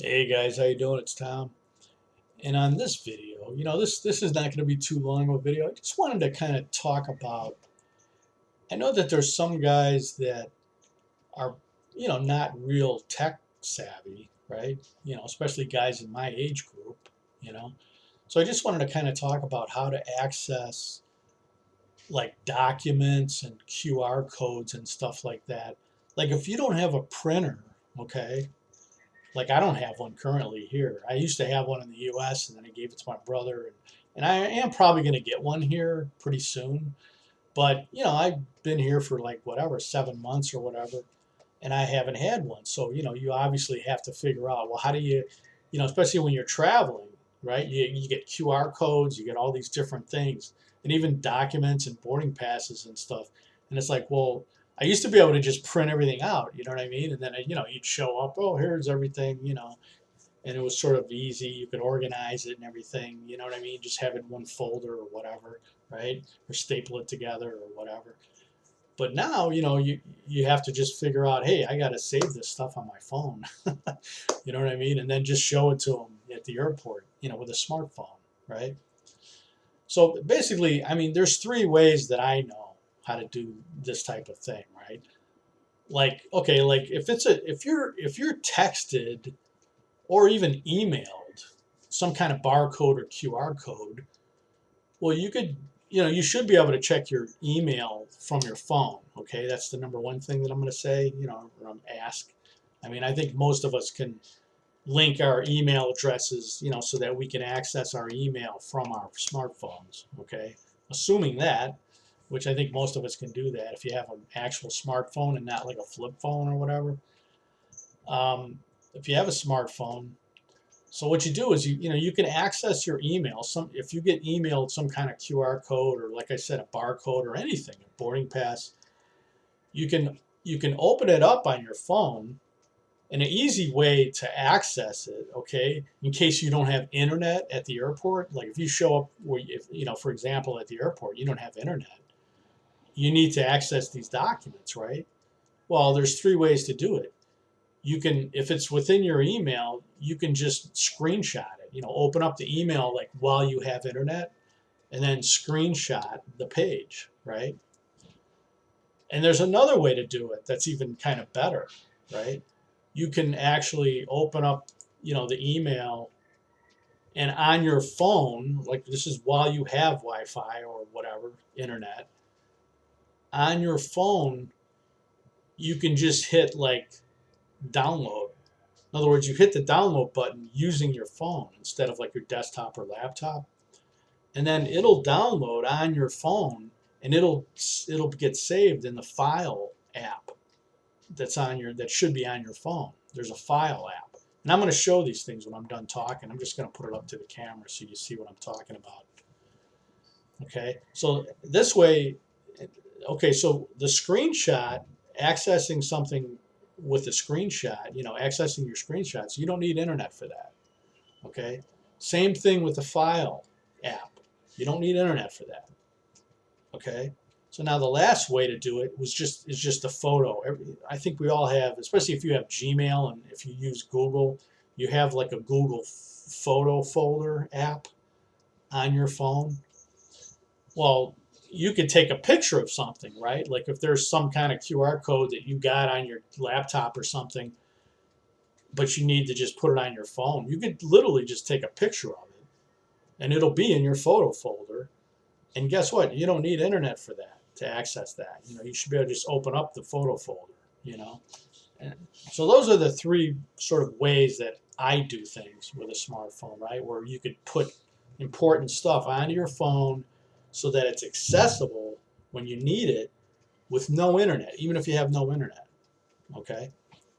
Hey guys, how you doing? It's Tom. And on this video, this is not going to be too long of a video. I just wanted to kind of talk about. I know that there's some guys that are, not real tech savvy, right? Especially guys in my age group, you know. So I just wanted to kind of talk about how to access like documents and QR codes and stuff like that. Like if you don't have a printer, okay, like I don't have one currently here. I used to have one in the U.S. and then I gave it to my brother, and I am probably going to get one here pretty soon. But I've been here for like whatever 7 months or whatever, and I haven't had one. So you obviously have to figure out, well, how do you, especially when you're traveling, right? You get QR codes, you get all these different things, and even documents and boarding passes and stuff. And it's like, well, I used to be able to just print everything out, you know what I mean? And then you'd show up, oh, here's everything, and it was sort of easy. You could organize it and everything, you know what I mean? Just have it in one folder or whatever, right? Or staple it together or whatever. But now, you have to just figure out, hey, I got to save this stuff on my phone. You know what I mean? And then just show it to them at the airport, with a smartphone, right? So basically, I mean, there's three ways that I know how to do this type of thing, right? Like, okay, like if you're texted or even emailed some kind of barcode or QR code, well, you should be able to check your email from your phone. Okay, that's the number one thing that I'm going to say. Or I'm ask. I mean, I think most of us can link our email addresses, so that we can access our email from our smartphones. Okay, assuming that, which I think most of us can do that if you have an actual smartphone and not like a flip phone or whatever. If you have a smartphone, so what you do is you can access your email. Some if you get emailed some kind of QR code or like I said a barcode or anything, a boarding pass, you can open it up on your phone. And an easy way to access it, okay, in case you don't have internet at the airport, like if you show up where if for example at the airport you don't have internet, you need to access these documents, right? Well, there's three ways to do it. You can, if it's within your email, you can just screenshot it. Open up the email like while you have internet, and then screenshot the page, right? And there's another way to do it that's even kind of better, right? You can actually open up, the email, and on your phone, like this is while you have Wi-Fi or whatever internet, on your phone, you can just hit like download. In other words, you hit the download button using your phone instead of like your desktop or laptop, and then it'll download on your phone, and it'll get saved in the file app that should be on your phone. There's a file app, and I'm going to show these things when I'm done talking. I'm just going to put it up to the camera so you see what I'm talking about. Okay, so this way, okay, so the screenshot, accessing something with a screenshot, accessing your screenshots, you don't need internet for that. Okay, same thing with the file app. You don't need internet for that. Okay, so now the last way to do it is just a photo. I think we all have, especially if you have Gmail and if you use Google, you have like a Google photo folder app on your phone. Well, you could take a picture of something, right? Like if there's some kind of QR code that you got on your laptop or something, but you need to just put it on your phone, you could literally just take a picture of it and it'll be in your photo folder. And guess what? You don't need internet for that to access that. You should be able to just open up the photo folder, you know. And so those are the three sort of ways that I do things with a smartphone, right? Where you could put important stuff onto your phone so that it's accessible when you need it with no internet, even if you have no internet. Okay?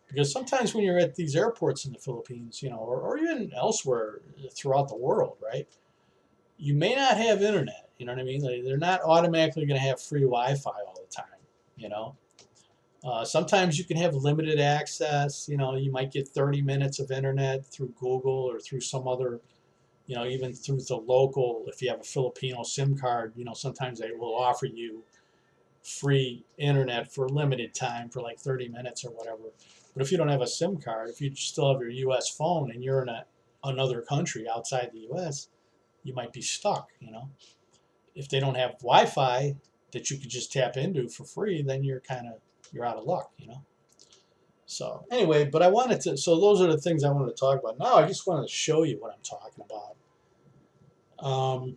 Because sometimes when you're at these airports in the Philippines, or even elsewhere throughout the world, right? You may not have internet. You know what I mean? They're not automatically going to have free Wi-Fi all the time. You know, sometimes you can have limited access. You might get 30 minutes of internet through Google or through some other, even through the local. If you have a Filipino SIM card, sometimes they will offer you free internet for a limited time for like 30 minutes or whatever. But if you don't have a SIM card, if you still have your US phone and you're in another country outside the US, you might be stuck, you know. If they don't have Wi-Fi that you could just tap into for free, then you're out of luck, you know. So anyway, but I wanted to. So those are the things I wanted to talk about. Now I just wanted to show you what I'm talking about.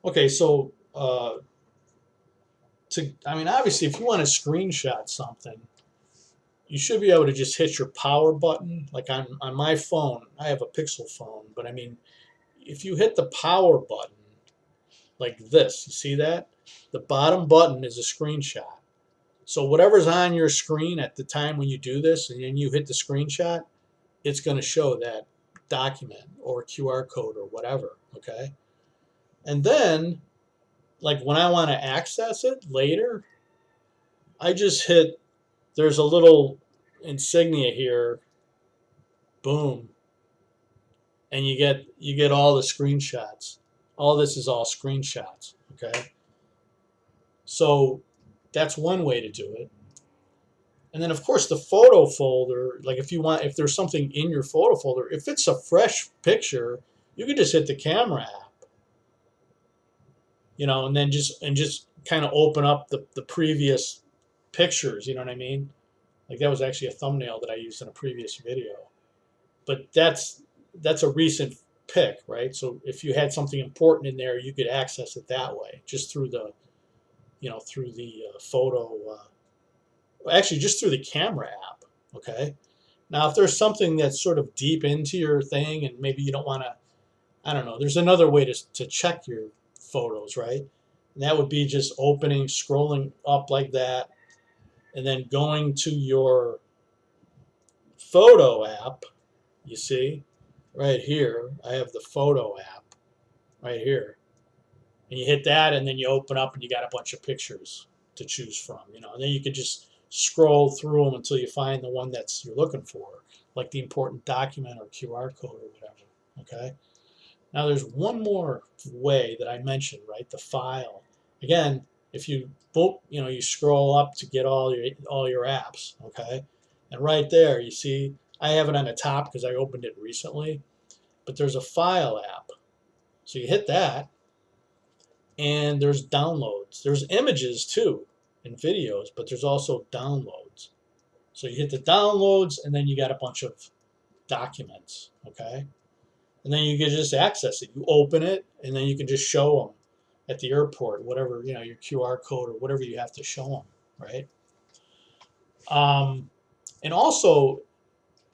Okay, so I mean, obviously, if you want to screenshot something, you should be able to just hit your power button. Like on my phone, I have a Pixel phone, but I mean, if you hit the power button like this, you see that? The bottom button is a screenshot. So whatever's on your screen at the time when you do this, and then you hit the screenshot, it's going to show that document or QR code or whatever. Okay. And then, like when I want to access it later, I just hit, there's a little insignia here, boom, and you get all the screenshots. All this is all screenshots. Okay. So that's one way to do it. And then of course the photo folder, like if there's something in your photo folder, if it's a fresh picture, you can just hit the camera app, you know, and then just kind of open up the previous pictures, you know what I mean? Like that was actually a thumbnail that I used in a previous video. But that's a recent pic, right? So if you had something important in there, you could access it that way, just through the, through the photo actually just through the camera app. Okay. Now, if there's something that's sort of deep into your thing and maybe you don't want to, I don't know, there's another way to check your photos, right? And that would be just scrolling up like that, and then going to your photo app. You see, right here, I have the photo app right here. And you hit that, and then you open up and you got a bunch of pictures to choose from, you know, and then you could just scroll through them until you find the one that's you're looking for, like the important document or QR code or whatever. Okay. Now there's one more way that I mentioned, right? The file. Again, if you you scroll up to get all your apps, okay? And right there, you see, I have it on the top because I opened it recently, but there's a file app. So you hit that, and there's downloads. There's images too and videos, but there's also downloads. So you hit the downloads, and then you got a bunch of documents, okay? And then you can just access it. You open it, and then you can just show them at the airport, whatever, your QR code or whatever you have to show them, right? And also,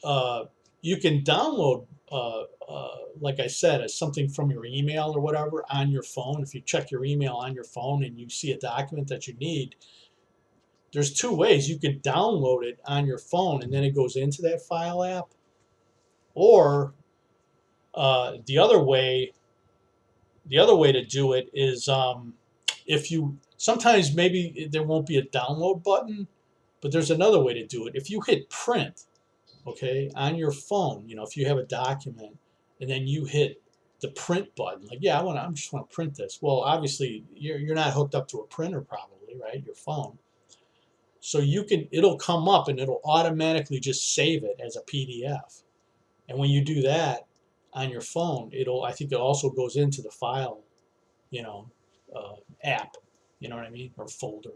uh, you can download, like I said, something from your email or whatever on your phone. If you check your email on your phone and you see a document that you need, there's two ways. You could download it on your phone, and then it goes into that file app, or the other way to do it is, if you sometimes maybe there won't be a download button, but there's another way to do it. If you hit print, okay, on your phone, if you have a document and then you hit the print button, like, yeah, I just want to print this. Well, obviously you're not hooked up to a printer probably, right? Your phone. So it'll come up and it'll automatically just save it as a PDF. And when you do that on your phone, I think it also goes into the file, you know, app, you know what I mean, or folder.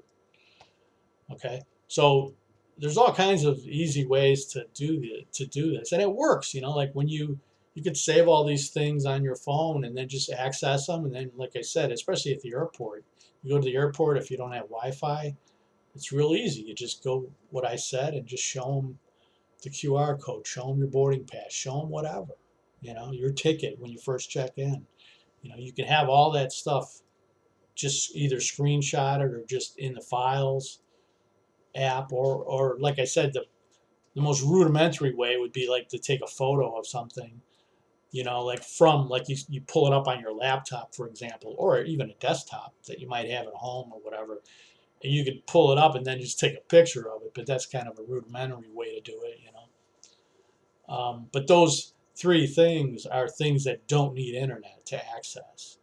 Okay, so there's all kinds of easy ways to do this, and it works. Like when you could save all these things on your phone and then just access them, and then, like I said, especially at the airport, you go to the airport if you don't have Wi-Fi, it's real easy. You just go what I said and just show them the QR code, show them your boarding pass, show them whatever, your ticket when you first check in. You can have all that stuff just either screenshotted or just in the files app, or like I said, the most rudimentary way would be like to take a photo of something, like you pull it up on your laptop, for example, or even a desktop that you might have at home or whatever, and you could pull it up and then just take a picture of it. But that's kind of a rudimentary way to do it. But those three things are things that don't need internet to access.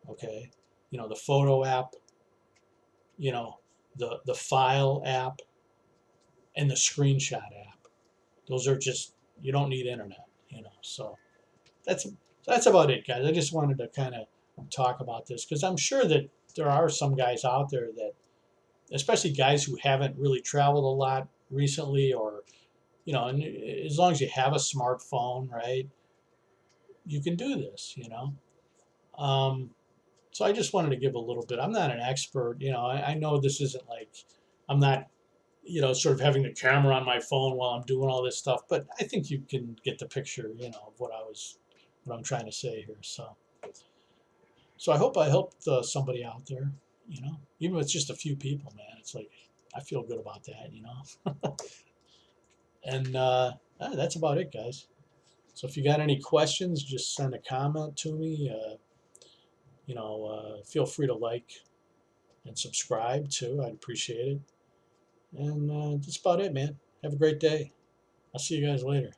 Okay, the photo app, the file app, and the screenshot app. Those are just, you don't need internet, you know. So that's that's about it, guys. I just wanted to kind of talk about this because I'm sure that there are some guys out there that, especially guys who haven't really traveled a lot recently, or you know, and as long as you have a smartphone, right, you can do this, you know. Um, so I just wanted to give a little bit. I'm not an expert, you know. I know this isn't like, I'm not, you know, sort of having the camera on my phone while I'm doing all this stuff, but I think you can get the picture, you know, of what I'm trying to say here. So I hope I helped somebody out there, you know, even if it's just a few people, man. It's like I feel good about that, you know. And that's about it, guys. So if you got any questions, just send a comment to me. Feel free to like and subscribe too. I'd appreciate it. And that's about it, man. Have a great day. I'll see you guys later.